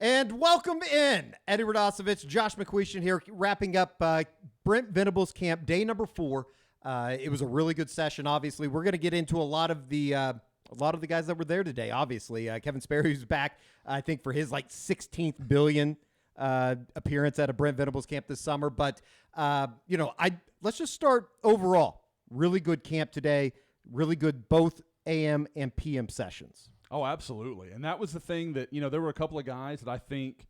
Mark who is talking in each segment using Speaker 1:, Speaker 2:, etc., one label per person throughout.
Speaker 1: And welcome in, Eddie Radosevich, Josh McQuistion here, wrapping up Brent Venables camp, day number 4. It was a really good session. Obviously, we're going to get into a lot of the guys that were there today. Obviously, Kevin Sperry, who's back, I think for his 16th billion appearance at a Brent Venables camp this summer. But let's just start overall. Really good camp today. Really good both AM and PM sessions.
Speaker 2: Oh, absolutely. And that was the thing that, there were a couple of guys that I think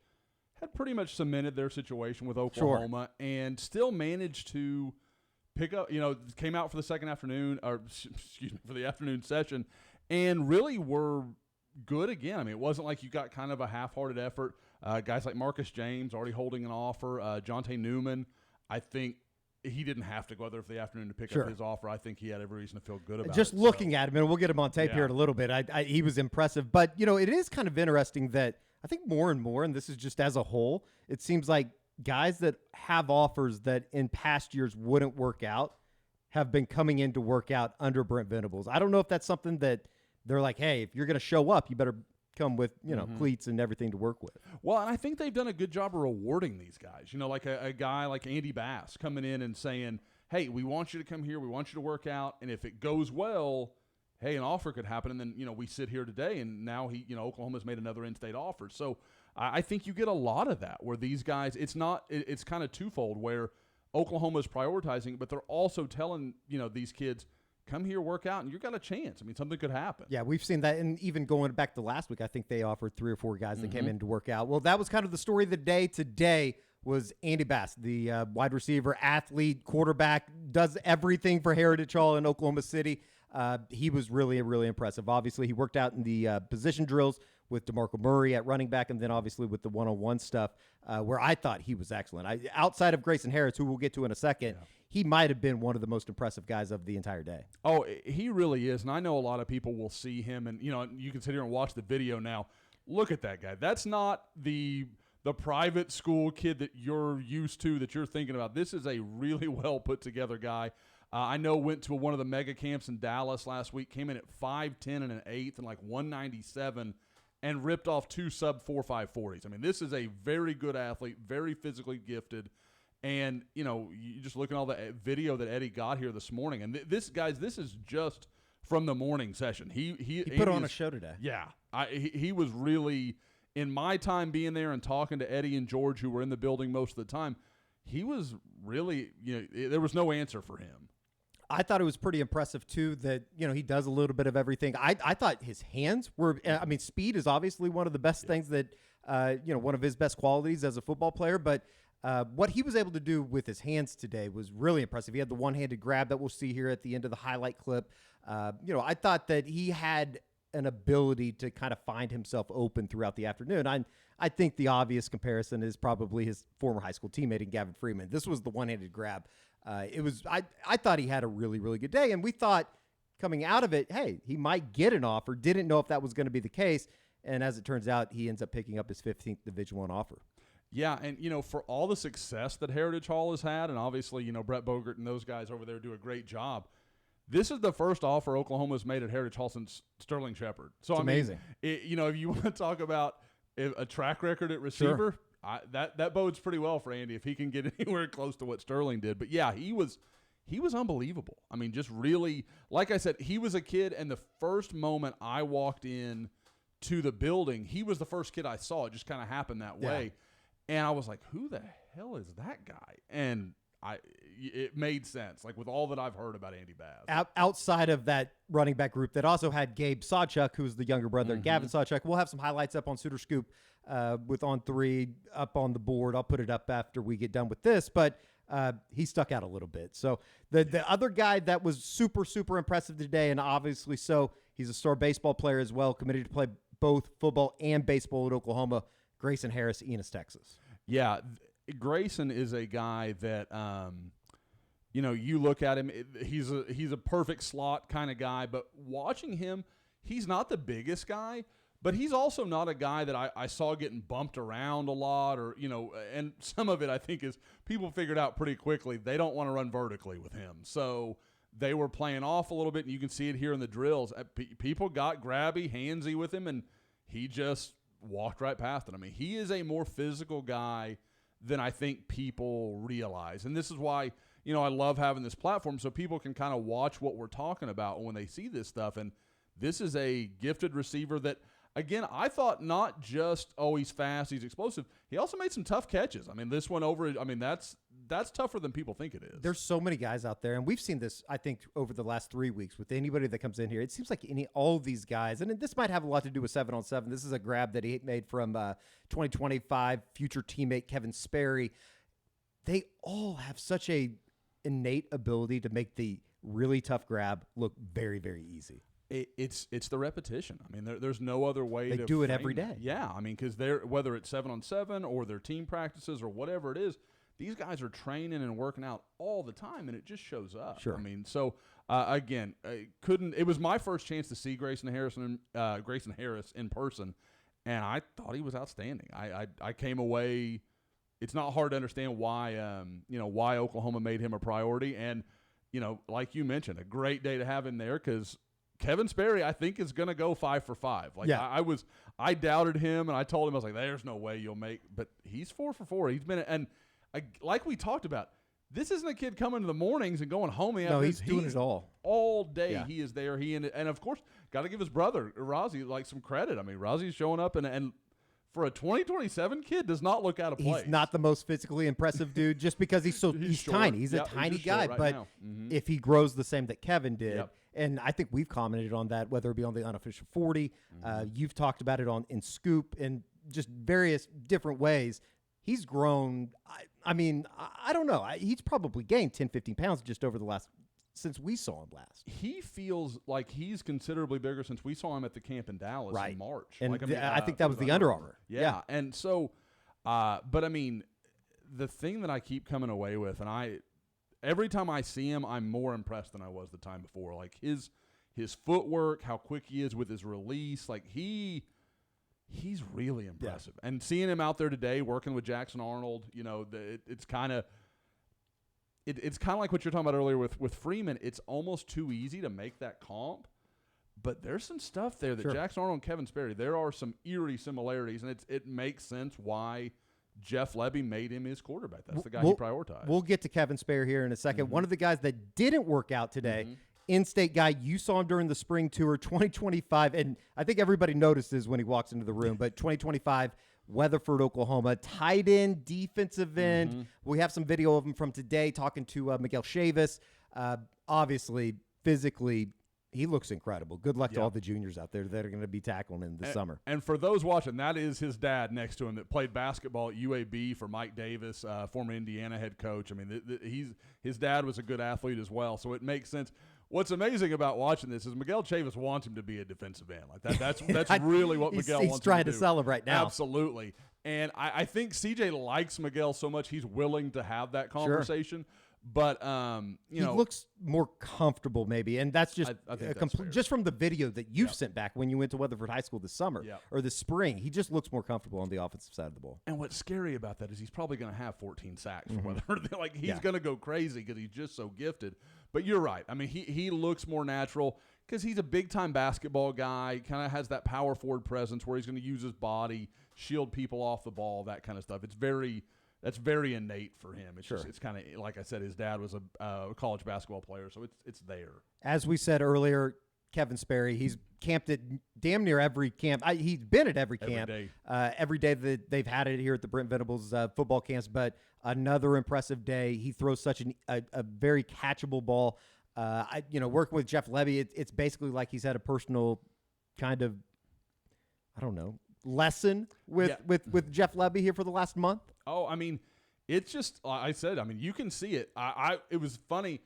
Speaker 2: had pretty much cemented their situation with Oklahoma and still managed to pick up, came out for the second afternoon, or excuse me, for the afternoon session, and really were good again. I mean, it wasn't like you got kind of a half-hearted effort. Guys like Marcus James already holding an offer. Jonte Newman, I think, he didn't have to go there for the afternoon to pick up his offer. I think he had every reason to feel good about it.
Speaker 1: Just looking at him, and we'll get him on tape here in a little bit, he was impressive. But, it is kind of interesting that I think more and more, and this is just as a whole, it seems like guys that have offers that in past years wouldn't work out have been coming in to work out under Brent Venables. I don't know if that's something that they're like, hey, if you're going to show up, you better come with, cleats and everything to work with.
Speaker 2: Well, and I think they've done a good job of rewarding these guys. Like a guy like Andy Bass coming in and saying, hey, we want you to come here. We want you to work out. And if it goes well, hey, an offer could happen. And then, we sit here today and now Oklahoma's made another in-state offer. So I think you get a lot of that where these guys, it's kind of twofold where Oklahoma's prioritizing, but they're also telling, these kids, come here, work out, and you've got a chance. I mean, something could happen.
Speaker 1: Yeah, we've seen that. And even going back to last week, I think they offered 3 or 4 guys that came in to work out. Well, that was kind of the story of the day. Today was Andy Bass, the wide receiver, athlete, quarterback, does everything for Heritage Hall in Oklahoma City. He was really, really impressive. Obviously, he worked out in the position drills with DeMarco Murray at running back, and then obviously with the one-on-one stuff where I thought he was excellent. Outside of Grayson Harris, who we'll get to in a second, he might have been one of the most impressive guys of the entire day.
Speaker 2: Oh, he really is, and I know a lot of people will see him, and you can sit here and watch the video now. Look at that guy. That's not the private school kid that you're used to, that you're thinking about. This is a really well put together guy. I know went to one of the mega camps in Dallas last week, came in at 5'10" and an eighth and 197, and ripped off 2 sub-4.5 40s. I mean, this is a very good athlete, very physically gifted. And, you just look at all the video that Eddie got here this morning. And this is just from the morning session. He
Speaker 1: put on a show today.
Speaker 2: Yeah. He was really, in my time being there and talking to Eddie and George, who were in the building most of the time, he was really, there was no answer for him.
Speaker 1: I thought it was pretty impressive, too, that, he does a little bit of everything. I thought his hands were, speed is obviously one of the best things that, one of his best qualities as a football player. But what he was able to do with his hands today was really impressive. He had the one-handed grab that we'll see here at the end of the highlight clip. I thought that he had an ability to kind of find himself open throughout the afternoon. I think the obvious comparison is probably his former high school teammate in Gavin Freeman. This was the one-handed grab. I thought he had a really, really good day, and we thought coming out of it, hey, he might get an offer. Didn't know if that was going to be the case, and as it turns out, he ends up picking up his 15th Division I offer.
Speaker 2: Yeah, and, for all the success that Heritage Hall has had, and obviously, Brett Bogert and those guys over there do a great job, this is the first offer Oklahoma's made at Heritage Hall since Sterling Shepard. So,
Speaker 1: it's amazing.
Speaker 2: If you want to talk about a track record at receiver, that bodes pretty well for Andy if he can get anywhere close to what Sterling did. But, yeah, he was unbelievable. I mean, just really, like I said, he was a kid, and the first moment I walked in to the building, he was the first kid I saw. It just kind of happened that way. And I was like, who the hell is that guy? And it made sense, with all that I've heard about Andy Bass.
Speaker 1: Outside of that running back group that also had Gabe Sawchuk, who's the younger brother, Gavin Sawchuk. We'll have some highlights up on Suitor Scoop with On 3 up on the board. I'll put it up after we get done with this. But he stuck out a little bit. So the other guy that was super, super impressive today, and obviously so, he's a star baseball player as well, committed to play both football and baseball at Oklahoma, Grayson Harris, Enos, Texas.
Speaker 2: Yeah, Grayson is a guy that, you look at him, he's a perfect slot kind of guy, but watching him, he's not the biggest guy, but he's also not a guy that I saw getting bumped around a lot or, and some of it I think is people figured out pretty quickly they don't want to run vertically with him. So they were playing off a little bit, and you can see it here in the drills. People got grabby, handsy with him, and he just walked right past it. I mean, he is a more physical guy than I think people realize. And this is why, I love having this platform so people can kind of watch what we're talking about when they see this stuff. And this is a gifted receiver that, again, I thought not just, he's fast, he's explosive. He also made some tough catches. I mean, this one over, that's tougher than people think it is.
Speaker 1: There's so many guys out there, and we've seen this, I think, over the last 3 weeks with anybody that comes in here. It seems like all of these guys, and this might have a lot to do with 7-on-7. This is a grab that he made from 2025 future teammate Kevin Sperry. They all have such a innate ability to make the really tough grab look very, very easy.
Speaker 2: It's the repetition. I mean, there's no other way to
Speaker 1: do it every day.
Speaker 2: Yeah, I mean, because whether it's 7-on-7 or their team practices or whatever it is, these guys are training and working out all the time, and it just shows up.
Speaker 1: Sure.
Speaker 2: I mean, so again, it was my first chance to see Grayson Harris in person, and I thought he was outstanding. I came away. It's not hard to understand why Oklahoma made him a priority, and like you mentioned, a great day to have him there because Kevin Sperry, I think, is going to go 5 for 5. Like I doubted him, and I told him, I was like, "There's no way you'll make." But he's 4 for 4. He's been, and like we talked about, this isn't a kid coming in the mornings and going home.
Speaker 1: No, he's doing it
Speaker 2: all day.
Speaker 1: Yeah.
Speaker 2: He is there. And of course, got to give his brother Rozzy some credit. I mean, Rozzy's showing up, and for a 2027 kid, does not look out of place.
Speaker 1: He's not the most physically impressive dude, just because he's tiny. He's a tiny guy, but if he grows the same that Kevin did. And I think we've commented on that, whether it be on the unofficial 40. You've talked about it in Scoop and just various different ways. He's grown. I mean, I don't know. He's probably gained 10, 15 pounds just over the since we saw him last.
Speaker 2: He feels like he's considerably bigger since we saw him at the camp in Dallas in March.
Speaker 1: And I think that was the Under Armour.
Speaker 2: Yeah. And so, but I mean, the thing that I keep coming away with, and every time I see him, I'm more impressed than I was the time before. Like his footwork, how quick he is with his release, like he's really impressive. Yeah. And seeing him out there today working with Jackson Arnold, it's kind of like what you're talking about earlier with Freeman. It's almost too easy to make that comp. But there's some stuff there that Jackson Arnold and Kevin Sperry, there are some eerie similarities, and it makes sense why Jeff Lebby made him his quarterback. That's the guy he prioritized.
Speaker 1: We'll get to Kevin Sperry here in a second. One of the guys that didn't work out today, in-state guy, you saw him during the spring tour, 2025, and I think everybody notices when he walks into the room, but 2025, Weatherford, Oklahoma, tight end, defensive end. We have some video of him from today talking to Miguel Chavis. Obviously, physically, he looks incredible. Good luck to all the juniors out there that are going to be tackling him this summer.
Speaker 2: And for those watching, that is his dad next to him that played basketball at UAB for Mike Davis, former Indiana head coach. I mean, his dad was a good athlete as well, so it makes sense. What's amazing about watching this is Miguel Chavis wants him to be a defensive end. Like that's really what Miguel wants him to do.
Speaker 1: He's trying to sell him right now.
Speaker 2: Absolutely. And I think CJ likes Miguel so much he's willing to have that conversation. Sure. But he
Speaker 1: looks more comfortable, maybe, and that's just
Speaker 2: I think that's fair.
Speaker 1: Just from the video that you've sent back when you went to Weatherford High School this summer or this spring. He just looks more comfortable on the offensive side of the ball.
Speaker 2: And what's scary about that is he's probably going to have 14 sacks for Weatherford. Like he's going to go crazy because he's just so gifted. But you're right. I mean, he looks more natural because he's a big time basketball guy. Kind of has that power forward presence where he's going to use his body, shield people off the ball, that kind of stuff. That's very innate for him. It's just, it's kind of like I said, his dad was a college basketball player, so it's there.
Speaker 1: As we said earlier, Kevin Sperry, he's camped at damn near every camp. He's been at every camp, every day that they've had it here at the Brent Venables football camps. But another impressive day. He throws such a very catchable ball. Working with Jeff Lebby, it's basically like he's had a personal kind of, I don't know, lesson with Jeff Lebby here for the last month.
Speaker 2: Oh, I mean, it's just, I said, I mean, you can see it. It was funny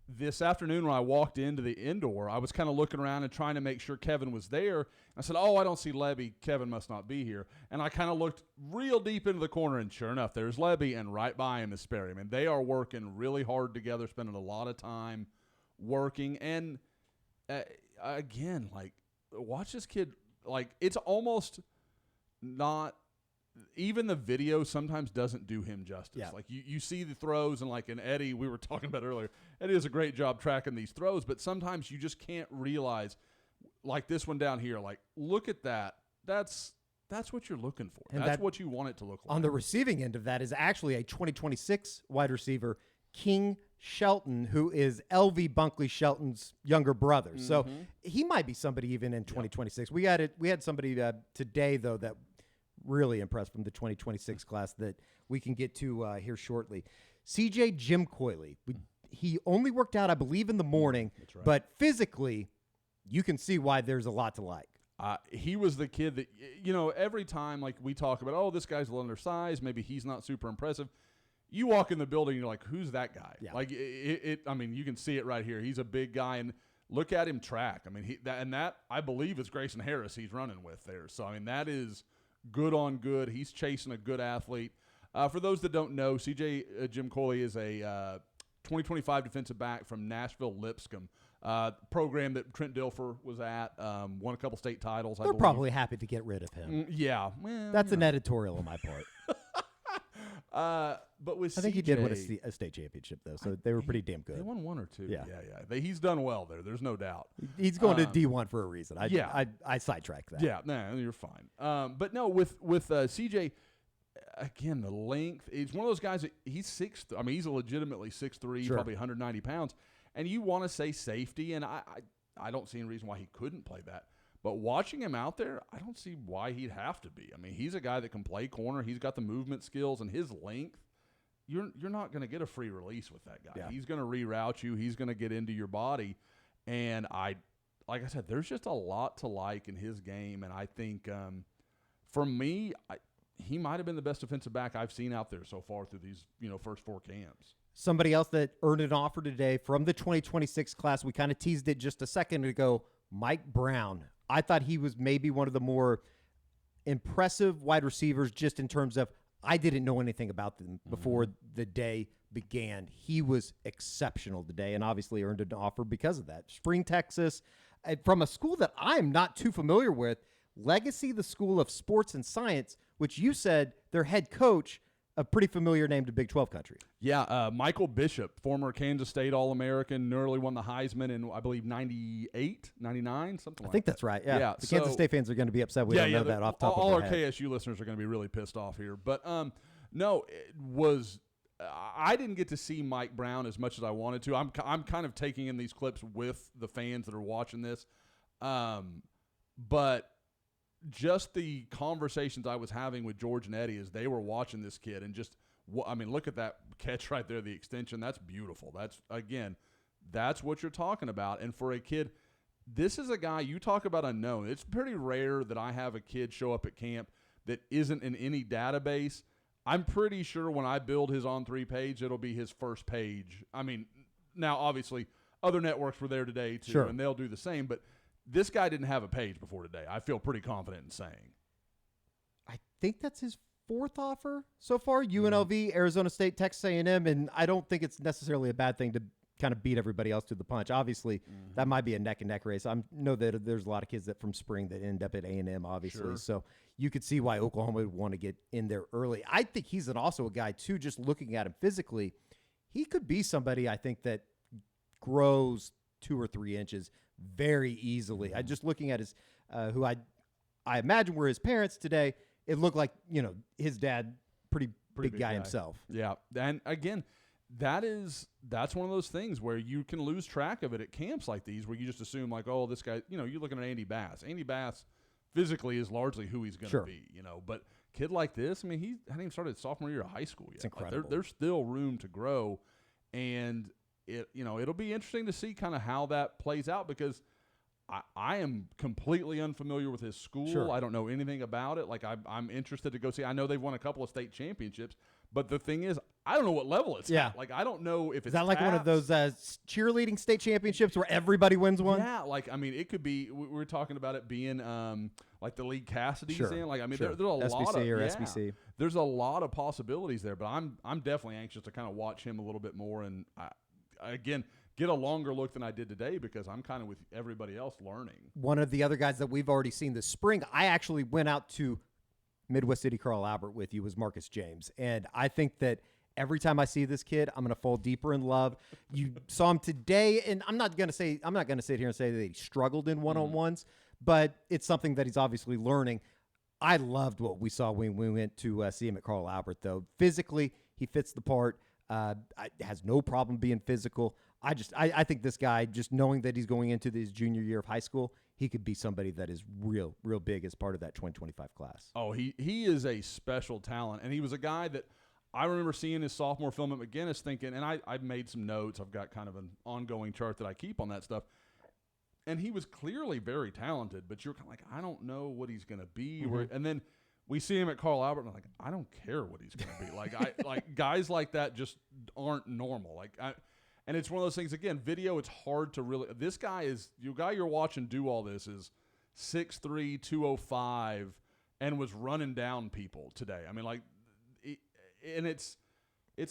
Speaker 2: this afternoon when I walked into the indoor, I was kind of looking around and trying to make sure Kevin was there. I said, I don't see Lebby. Kevin must not be here. And I kind of looked real deep into the corner, and sure enough, there's Lebby, and right by him is Sperry. I mean, they are working really hard together, spending a lot of time working. And, again, like, watch this kid. Like, it's almost not – even the video sometimes doesn't do him justice.
Speaker 1: Yeah.
Speaker 2: Like you see the throws, and like in Eddie, we were talking about earlier, Eddie does a great job tracking these throws, but sometimes you just can't realize, like this one down here, like look at that. That's That's what you're looking for.
Speaker 1: And
Speaker 2: That's what you want it to look like.
Speaker 1: On the receiving end of that is actually a 2026 wide receiver, King Shelton, who is LV Bunkley Shelton's younger brother. So he might be somebody even in 2026. We had somebody today, though, that really impressed from the 2026 class that we can get to here shortly. CJ Jimcoily. He only worked out, I believe, in the morning. That's right. But physically, you can see why there's a lot to like.
Speaker 2: He was the kid that, every time like we talk about, oh, this guy's a little undersized, maybe he's not super impressive. You walk in the building, you're like, who's that guy? Yeah. Like I mean, you can see it right here. He's a big guy, and look at him track. I mean, that I believe is Grayson Harris he's running with there. So I mean, that is good on good. He's chasing a good athlete. For those that don't know, CJ Jimcoily is a 2025 defensive back from Nashville Lipscomb. Program that Trent Dilfer was at, won a couple state titles.
Speaker 1: They're probably happy to get rid of him.
Speaker 2: Yeah. Well,
Speaker 1: that's an editorial on my part.
Speaker 2: But with
Speaker 1: I think he did win a state championship, though, so they were pretty damn good.
Speaker 2: They won one or two.
Speaker 1: Yeah.
Speaker 2: He's done well there. There's no doubt.
Speaker 1: He's going to D1 for a reason. I sidetracked that.
Speaker 2: Yeah, no, you're fine. But no, with CJ, again, the length. He's one of those guys that he's he's a legitimately 6'3",
Speaker 1: sure.
Speaker 2: Probably 190 pounds. And you want to say safety, and I don't see any reason why he couldn't play that. But watching him out there, I don't see why he'd have to be. I mean, he's a guy that can play corner. He's got the movement skills and his length. You're not going to get a free release with that guy. Yeah. He's going to reroute you. He's going to get into your body. And like I said, there's just a lot to like in his game. And I think for me, he might have been the best defensive back I've seen out there so far through these first 4 camps.
Speaker 1: Somebody else that earned an offer today from the 2026 class, we kind of teased it just a second ago, Mike Brown. I thought he was maybe one of the more impressive wide receivers just in terms of I didn't know anything about them before the day began. He was exceptional today and obviously earned an offer because of that. Spring, Texas, from a school that I'm not too familiar with, Legacy, the School of Sports and Science, which you said their head coach, a pretty familiar name to Big 12 country.
Speaker 2: Yeah, Michael Bishop, former Kansas State All-American, nearly won the Heisman in, I believe, 98, 99, something like that.
Speaker 1: I think that's right, yeah. The Kansas State fans are going to be upset we don't know that off the top of
Speaker 2: our
Speaker 1: their head.
Speaker 2: All our KSU listeners are going to be really pissed off here. But, no, it was I didn't get to see Mike Brown as much as I wanted to. I'm kind of taking in these clips with the fans that are watching this. But just the conversations I was having with George and Eddie as they were watching this kid and just, look at that catch right there, the extension. That's beautiful. That's what you're talking about. And for a kid, this is a guy, you talk about unknown. It's pretty rare that I have a kid show up at camp that isn't in any database. I'm pretty sure when I build his On3 page, it'll be his first page. Now, obviously, other networks were there today, too,
Speaker 1: sure.
Speaker 2: And they'll do the same. But this guy didn't have a page before today. I feel pretty confident in saying.
Speaker 1: I think that's his 4th offer so far. UNLV, Arizona State, Texas A&M, and I don't think it's necessarily a bad thing to kind of beat everybody else to the punch. Obviously, that might be a neck-and-neck race. I know that there's a lot of kids that from spring that end up at A&M, obviously. Sure. So you could see why Oklahoma would want to get in there early. I think he's also a guy, too, just looking at him physically. He could be somebody, I think, that grows 2 or 3 inches very easily. I just looking at his, who I imagine were his parents today. It looked like his dad, pretty big guy himself.
Speaker 2: Yeah, and again, that's one of those things where you can lose track of it at camps like these, where you just assume like, oh, this guy. You're looking at Andy Bass. Andy Bass physically is largely who he's going to be. But kid like this, he hadn't even started sophomore year of high school yet.
Speaker 1: It's incredible.
Speaker 2: There's still room to grow, and it'll be interesting to see kind of how that plays out because I am completely unfamiliar with his school.
Speaker 1: Sure.
Speaker 2: I don't know anything about it. Like I'm interested to go see. I know they've won a couple of state championships, but the thing is, I don't know what level it's at. Like I don't know if it's
Speaker 1: is that like one of those cheerleading state championships where everybody wins one.
Speaker 2: Yeah, it could be. We were talking about it being like the League Cassidy's in. There's a lot of
Speaker 1: SBC.
Speaker 2: There's a lot of possibilities there, but I'm definitely anxious to kind of watch him a little bit more and again get a longer look than I did today because I'm kind of with everybody else learning.
Speaker 1: One of the other guys that we've already seen this spring, I actually went out to Midwest City Carl Albert with you, was Marcus James. And I think that every time I see this kid, I'm going to fall deeper in love. You saw him today, and I'm not going to sit here and say that he struggled in one-on-ones, but it's something that he's obviously learning. I loved what we saw when we went to see him at Carl Albert, though. Physically, he fits the part. Has no problem being physical. I think this guy, just knowing that he's going into his junior year of high school, he could be somebody that is real big as part of that 2025 class.
Speaker 2: Oh, he is a special talent, and he was a guy that I remember seeing his sophomore film at McGinnis thinking, and I've made some notes. I've got kind of an ongoing chart that I keep on that stuff. And he was clearly very talented, but you're kind of like, I don't know what he's going to be.
Speaker 1: Mm-hmm.
Speaker 2: And then we see him at Carl Albert, and I'm like, I don't care what he's going to be. Like guys like that just aren't normal. And it's one of those things, again, video, it's hard to really – this guy is – the guy you're watching do all this is 6'3", 205, and was running down people today. I mean, like – and it's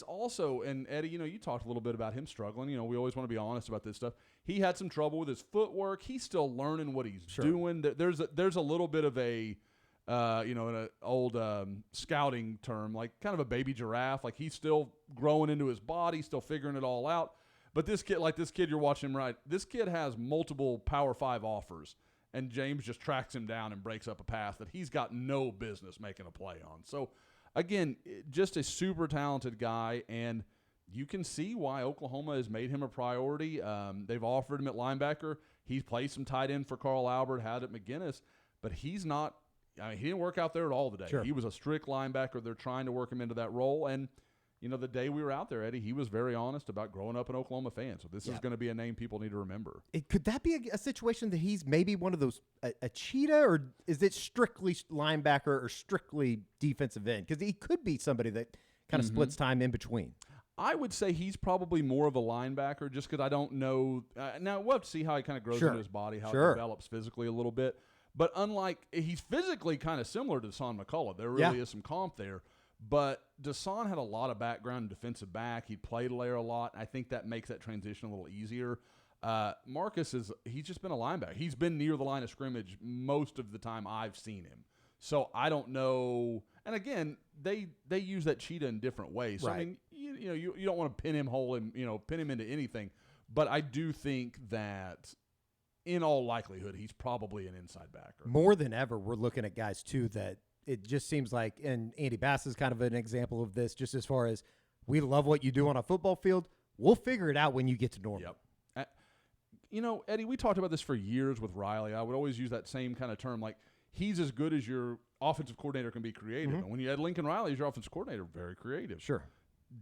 Speaker 2: also – and, Eddie, you talked a little bit about him struggling. We always want to be honest about this stuff. He had some trouble with his footwork. He's still learning what he's doing. There's a little bit of a in an old scouting term, like kind of a baby giraffe. Like he's still growing into his body, still figuring it all out. But this kid you're watching him right, this kid has multiple Power 5 offers, and James just tracks him down and breaks up a pass that he's got no business making a play on. So, again, just a super talented guy, and you can see why Oklahoma has made him a priority. They've offered him at linebacker. He's played some tight end for Carl Albert, had at McGinnis, but he's not – he didn't work out there at all today.
Speaker 1: Sure.
Speaker 2: He was a strict linebacker. They're trying to work him into that role, and – the day we were out there, Eddie, he was very honest about growing up an Oklahoma fan. So this is going to be a name people need to remember.
Speaker 1: Could that be a situation that he's maybe one of those a cheetah, or is it strictly linebacker or strictly defensive end? Because he could be somebody that kind of splits time in between.
Speaker 2: I would say he's probably more of a linebacker just because I don't know. Now, we'll have to see how he kind of grows into his body, how it develops physically a little bit. But he's physically kind of similar to Deshaun McCullough. There really is some comp there. But Deshaun had a lot of background in defensive back. He played there a lot. I think that makes that transition a little easier. Marcus he's just been a linebacker. He's been near the line of scrimmage most of the time I've seen him. So I don't know. And again, they use that cheetah in different ways. So I mean, you don't want to pin him into anything. But I do think that in all likelihood, he's probably an inside backer.
Speaker 1: More than ever, we're looking at guys too that it just seems like, and Andy Bass is kind of an example of this, just as far as we love what you do on a football field. We'll figure it out when you get to Norman.
Speaker 2: Yep. Eddie, we talked about this for years with Riley. I would always use that same kind of term, like he's as good as your offensive coordinator can be creative. And when you had Lincoln Riley as your offensive coordinator, very creative.
Speaker 1: Sure.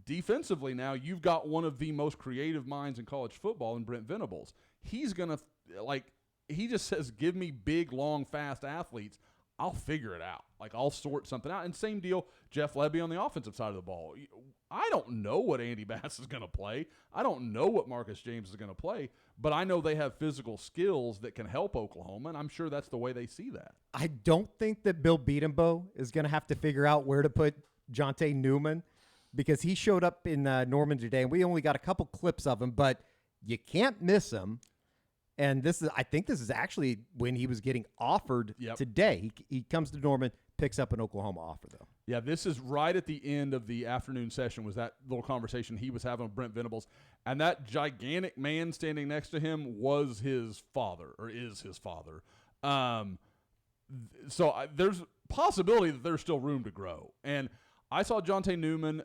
Speaker 2: Defensively now, you've got one of the most creative minds in college football in Brent Venables. He's going to, he just says, give me big, long, fast athletes. I'll figure it out. Like, I'll sort something out. And same deal, Jeff Lebby on the offensive side of the ball. I don't know what Andy Bass is going to play. I don't know what Marcus James is going to play. But I know they have physical skills that can help Oklahoma, and I'm sure that's the way they see that.
Speaker 1: I don't think that Bill Beatenbow is going to have to figure out where to put Jonte Newman, because he showed up in Norman today, and we only got a couple clips of him, but you can't miss him. And I think this is actually when he was getting offered today. He comes to Norman, picks up an Oklahoma offer, though.
Speaker 2: Yeah, this is right at the end of the afternoon session was that little conversation he was having with Brent Venables. And that gigantic man standing next to him was his father, or is his father. So there's possibility that there's still room to grow. And I saw Jonte Newman,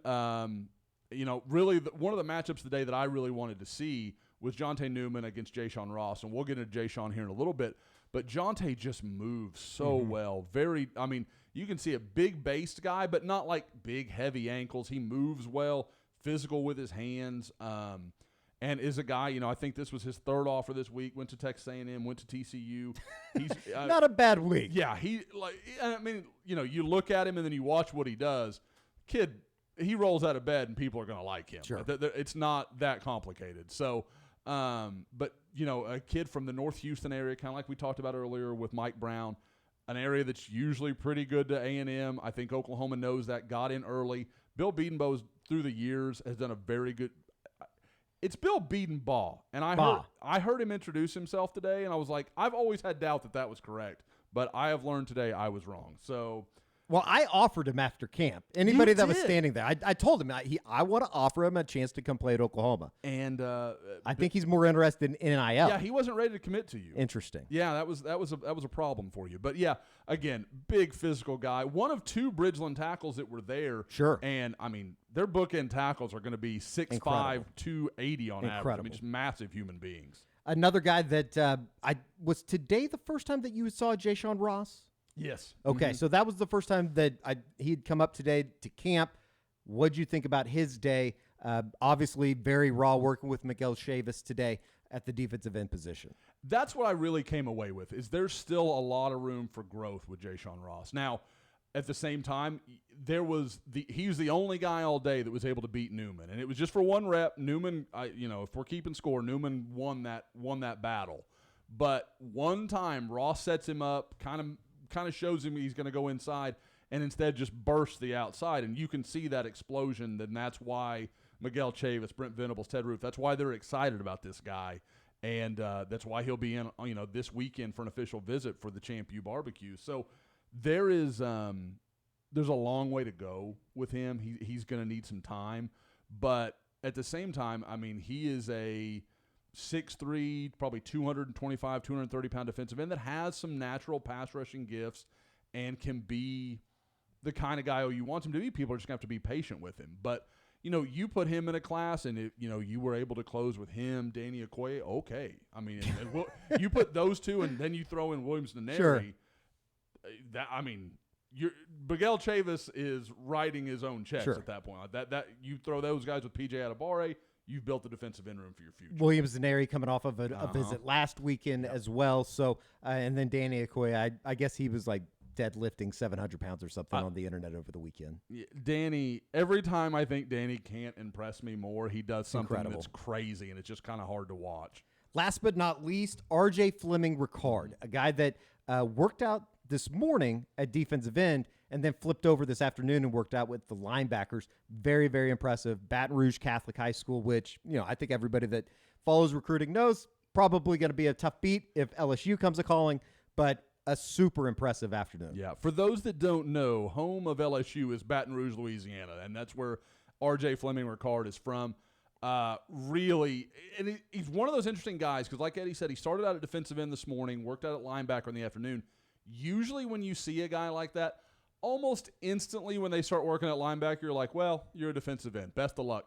Speaker 2: really one of the matchups today that I really wanted to see was Jonte Newman against Jaysean Ross, and we'll get into Jaysean here in a little bit. But Jonte just moves so well. You can see a big-based guy, but not like big, heavy ankles. He moves well, physical with his hands, and is a guy, I think this was his third offer this week, went to Texas A&M, went to TCU. He's
Speaker 1: not a bad week.
Speaker 2: Yeah, you look at him and then you watch what he does. Kid, he rolls out of bed and people are going to like him.
Speaker 1: Sure.
Speaker 2: It's not that complicated. So, but a kid from the North Houston area, kind of like we talked about earlier with Mike Brown, an area that's usually pretty good to A&M. I think Oklahoma knows that, got in early. Bill Beatenbow, through the years, has done a very good – it's Bill Beatenbaugh. And I heard him introduce himself today, and I was like, I've always had doubt that was correct. But I have learned today I was wrong. So
Speaker 1: Well, I offered him after camp. Anybody that was
Speaker 2: did.
Speaker 1: standing there, I told him I want to offer him a chance to come play at Oklahoma.
Speaker 2: And
Speaker 1: I think he's more interested in NIL.
Speaker 2: yeah, he wasn't ready to commit to you.
Speaker 1: Interesting.
Speaker 2: Yeah, that was a problem for you. But yeah, again, big physical guy. One of 2 Bridgeland tackles that were there.
Speaker 1: Sure.
Speaker 2: And I mean, their bookend tackles are going to be 6'5", 280 on average. I mean, just massive human beings.
Speaker 1: Another guy that was today the first time that you saw Jaysean Ross?
Speaker 2: Yes.
Speaker 1: Okay, so that was the first time that he'd come up today to camp. What'd you think about his day? Obviously, very raw working with Miguel Chavis today at the defensive end position.
Speaker 2: That's what I really came away with, is there's still a lot of room for growth with Jaysean Ross. Now, at the same time, he was the only guy all day that was able to beat Newman, and it was just for 1 rep. Newman, if we're keeping score, Newman won that battle. But one time, Ross sets him up, kind of shows him he's going to go inside, and instead just bursts the outside, and you can see that explosion. Then that's why Miguel Chavis, Brent Venables, Ted Roof, that's why they're excited about this guy, and that's why he'll be in this weekend for an official visit for the Champ U barbecue. So there's a long way to go with him. He's going to need some time, but at the same time, I mean, he is a 6'3", probably 225, 230-pound defensive end that has some natural pass rushing gifts and can be the kind of guy you want him to be. People are just going to have to be patient with him. But, you put him in a class and, you were able to close with him, Danny Okoye, okay. I mean, you put those 2 and then you throw in Williams Neri.
Speaker 1: Sure.
Speaker 2: Miguel Chavis is writing his own checks
Speaker 1: Sure.
Speaker 2: at that point. That you throw those guys with P.J. Adebawore, you've built the defensive end room for your future.
Speaker 1: Williams Neri coming off of a visit last weekend as well. So, and then Danny Okoye, I guess he was like deadlifting 700 pounds or something on the internet over the weekend.
Speaker 2: Yeah, Danny, every time I think Danny can't impress me more, he does something that's crazy, and it's just kind of hard to watch.
Speaker 1: Last but not least, R.J. Fleming Ricard, a guy that worked out this morning at defensive end and then flipped over this afternoon and worked out with the linebackers. Very, very impressive. Baton Rouge Catholic High School, which, I think everybody that follows recruiting knows probably going to be a tough beat if LSU comes a-calling, but a super impressive afternoon.
Speaker 2: Yeah, for those that don't know, home of LSU is Baton Rouge, Louisiana, and that's where R.J. Fleming Ricard is from. Really, and he's one of those interesting guys because, like Eddie said, he started out at defensive end this morning, worked out at linebacker in the afternoon. Usually when you see a guy like that, almost instantly when they start working at linebacker, you're like, well, you're a defensive end. Best of luck.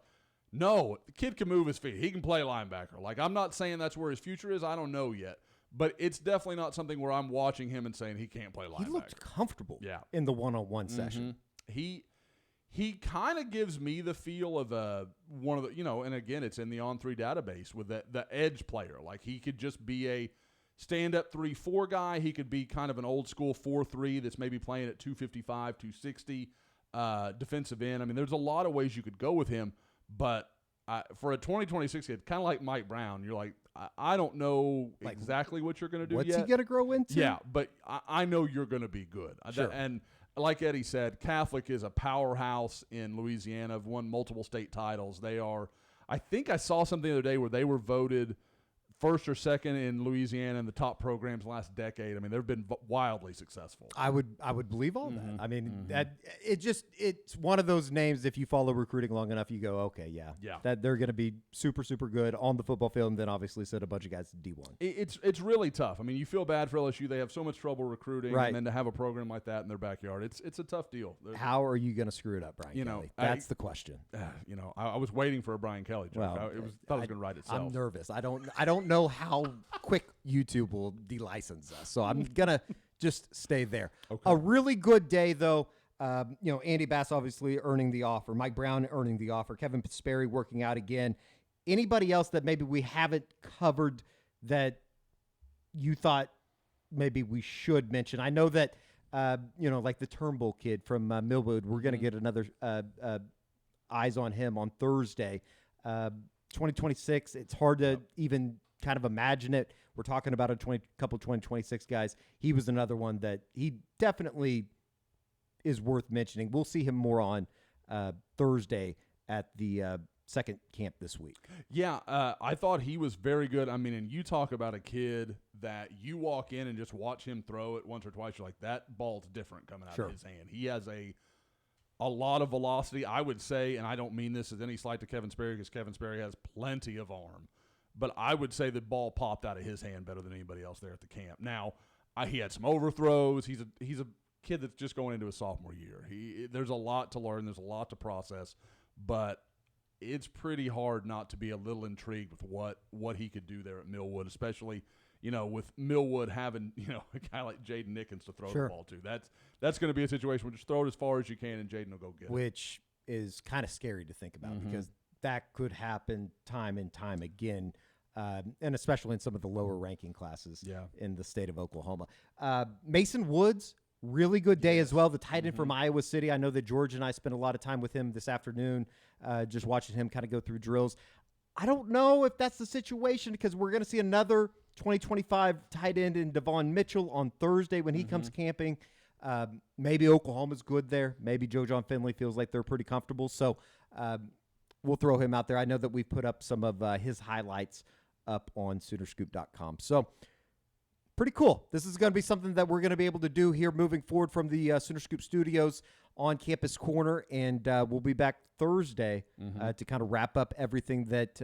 Speaker 2: No, the kid can move his feet. He can play linebacker. Like, I'm not saying that's where his future is. I don't know yet. But it's definitely not something where I'm watching him and saying he can't play linebacker.
Speaker 1: He looked comfortable in the one-on-one session.
Speaker 2: He kind of gives me the feel of one of the, and again, it's in the On3 database with the edge player. Like, he could just be a stand-up 3-4 guy. He could be kind of an old-school 4-3 that's maybe playing at 255, 260 defensive end. I mean, there's a lot of ways you could go with him, but for a 2026 kid, kind of like Mike Brown, you're like, I don't know exactly what you're going to do
Speaker 1: What's
Speaker 2: yet.
Speaker 1: he going to grow into?
Speaker 2: Yeah, but I know you're going to be good.
Speaker 1: Sure.
Speaker 2: And like Eddie said, Catholic is a powerhouse in Louisiana. Have won multiple state titles. They are, I think I saw something the other day where they were voted first or second in Louisiana in the top programs last decade. I mean, they've been wildly successful.
Speaker 1: I would believe all that. I mean, it's one of those names. If you follow recruiting long enough, you go, okay, yeah, that they're going to be super, super good on the football field, and then obviously send a bunch of guys to D1.
Speaker 2: It's really tough. I mean, you feel bad for LSU. They have so much trouble recruiting, and then to have a program like that in their backyard, it's a tough deal.
Speaker 1: How are you going to screw it up, Brian Kelly? That's the question.
Speaker 2: I was waiting for a Brian Kelly joke. Thought it was going to write itself.
Speaker 1: I'm nervous. I don't know how quick YouTube will de-license us, so I'm gonna just stay there. Okay. A really good day though. Andy Bass obviously earning the offer, Mike Brown earning the offer, Kevin Sperry working out again. Anybody else that maybe we haven't covered that you thought maybe we should mention? I know that like the Turnbull kid from Millwood, we're gonna get another eyes on him on Thursday. 2026. It's hard to even kind of imagine it. We're talking about a couple 2026 guys. He was another one that he definitely is worth mentioning. We'll see him more on Thursday at the second camp this week.
Speaker 2: Yeah, I thought he was very good. I mean, and you talk about a kid that you walk in and just watch him throw it once or twice. You're like, that ball's different coming out of his hand. He has a lot of velocity, I would say, and I don't mean this as any slight to Kevin Sperry because Kevin Sperry has plenty of arm. But I would say the ball popped out of his hand better than anybody else there at the camp. Now, he had some overthrows. He's a kid that's just going into his sophomore year. There's a lot to learn. There's a lot to process. But it's pretty hard not to be a little intrigued with what he could do there at Millwood, especially, with Millwood having, a guy like Jaden Nickens to throw the ball to. That's going to be a situation where just throw it as far as you can and Jaden will go get it.
Speaker 1: Which is kind of scary to think about because that could happen time and time again, and especially in some of the lower ranking classes in the state of Oklahoma. Mason Woods, really good day as well. The tight end from Iowa City. I know that George and I spent a lot of time with him this afternoon, just watching him kind of go through drills. I don't know if that's the situation because we're going to see another 2025 tight end in Devon Mitchell on Thursday when he comes camping. Maybe Oklahoma's good there. Maybe Joe John Finley feels like they're pretty comfortable. So we'll throw him out there. I know that we've put up some of his highlights up on Soonerscoop.com. So pretty cool. This is going to be something that we're going to be able to do here moving forward from the Sooner Scoop studios on Campus Corner, and we'll be back Thursday to kind of wrap up everything that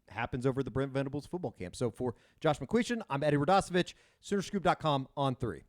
Speaker 1: happens over the Brent Venables football camp. So for Josh McQuistion, I'm Eddie Radosevich, Soonerscoop.com on 3.